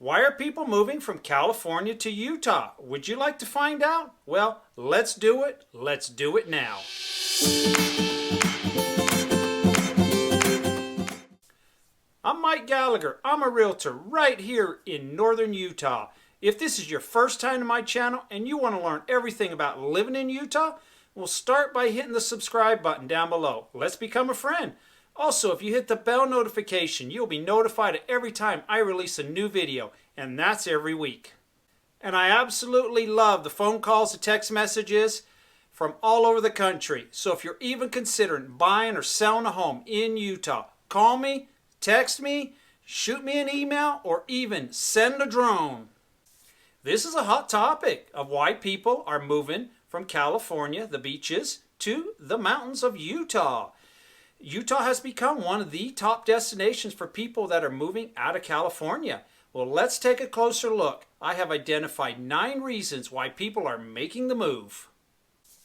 Why are people moving from California to Utah? Would you like to find out? Well, let's do it. Let's do it now. I'm Mike Gallagher. I'm a realtor right here in northern Utah. If this is your first time to my channel and you want to learn everything about living in Utah, we'll start by hitting the subscribe button down below. Let's become a friend. Also, if you hit the bell notification, you'll be notified every time I release a new video, and that's every week. And I absolutely love the phone calls and text messages from all over the country. So if you're even considering buying or selling a home in Utah, call me, text me, shoot me an email, or even send a drone. This is a hot topic of why people are moving from California, the beaches, to the mountains of Utah. Utah has become one of the top destinations for people that are moving out of California. Well, let's take a closer look. I have identified 9 reasons why people are making the move.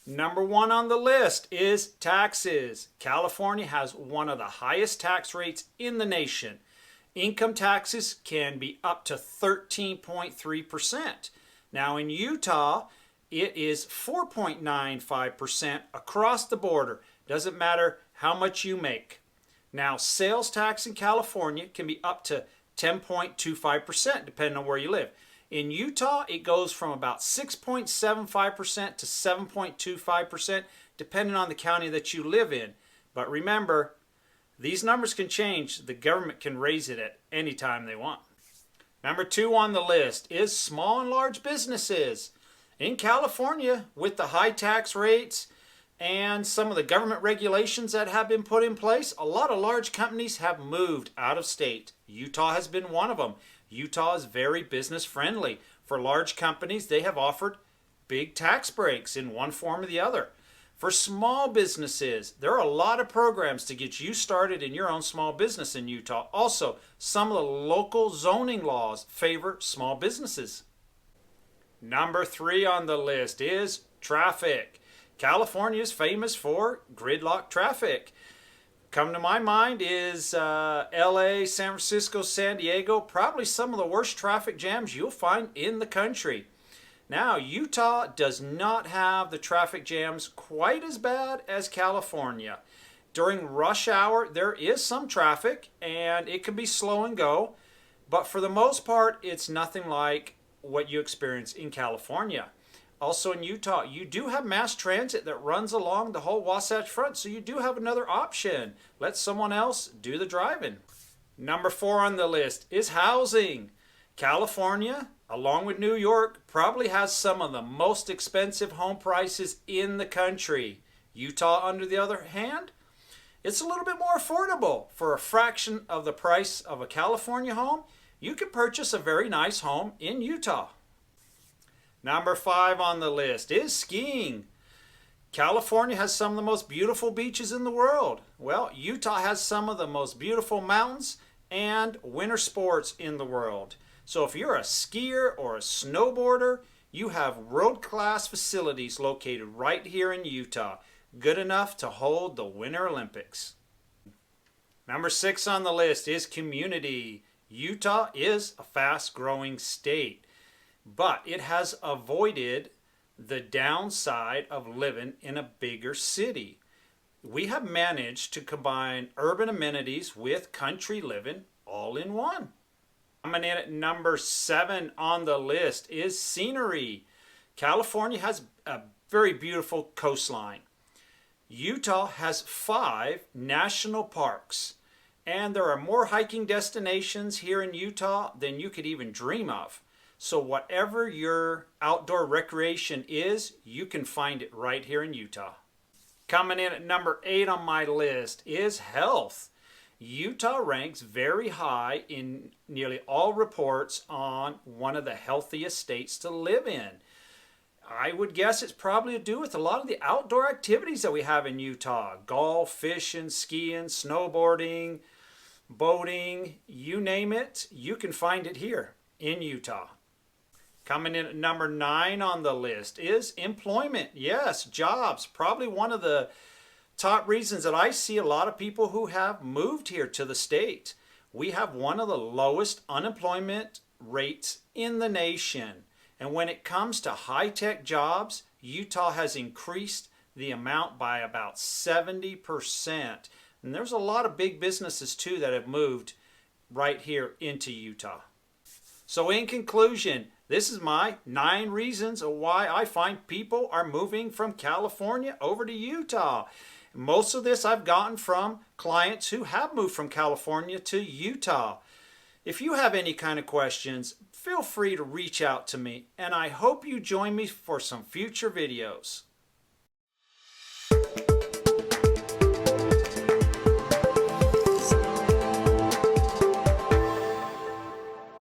Number 1 on the list is taxes. California has one of the highest tax rates in the nation. Income taxes can be up to 13.3%. Now in Utah, it is 4.95% across the border. Doesn't matter how much you make. Now, sales tax in California can be up to 10.25% depending on where you live. In Utah, it goes from about 6.75% to 7.25% depending on the county that you live in. But remember, these numbers can change. The government can raise it at any time they want. Number 2 on the list is small and large businesses. In California, with the high tax rates and some of the government regulations that have been put in place, a lot of large companies have moved out of state. Utah has been one of them. Utah is very business friendly. For large companies, they have offered big tax breaks in one form or the other. For small businesses, there are a lot of programs to get you started in your own small business in Utah. Also, some of the local zoning laws favor small businesses. Number 3 on the list is traffic. California is famous for gridlock traffic. Come to my mind is LA, San Francisco, San Diego, probably some of the worst traffic jams you'll find in the country. Now, Utah does not have the traffic jams quite as bad as California. During rush hour, there is some traffic and it can be slow and go, but for the most part, it's nothing like what you experience in California. Also in Utah, you do have mass transit that runs along the whole Wasatch Front, so you do have another option. Let someone else do the driving. Number 4 on the list is housing. California, along with New York, probably has some of the most expensive home prices in the country. Utah, on the other hand, it's a little bit more affordable. For a fraction of the price of a California home, you can purchase a very nice home in Utah. Number 5 on the list is skiing. California has some of the most beautiful beaches in the world. Well, Utah has some of the most beautiful mountains and winter sports in the world. So if you're a skier or a snowboarder, you have world-class facilities located right here in Utah, good enough to hold the Winter Olympics. Number 6 on the list is community. Utah is a fast-growing state, but it has avoided the downside of living in a bigger city. We have managed to combine urban amenities with country living all in one. Coming in at number 7 on the list is scenery. California has a very beautiful coastline. Utah has 5 national parks, and there are more hiking destinations here in Utah than you could even dream of. So whatever your outdoor recreation is, you can find it right here in Utah. Coming in at number 8 on my list is health. Utah ranks very high in nearly all reports on one of the healthiest states to live in. I would guess it's probably to do with a lot of the outdoor activities that we have in Utah. Golf, fishing, skiing, snowboarding, boating, you name it, you can find it here in Utah. Coming in at number 9 on the list is employment. Yes, jobs. Probably one of the top reasons that I see a lot of people who have moved here to the state. We have one of the lowest unemployment rates in the nation. And when it comes to high-tech jobs, Utah has increased the amount by about 70%. And there's a lot of big businesses too that have moved right here into Utah. So in conclusion, this is my 9 reasons of why I find people are moving from California over to Utah. Most of this I've gotten from clients who have moved from California to Utah. If you have any kind of questions, feel free to reach out to me, and I hope you join me for some future videos.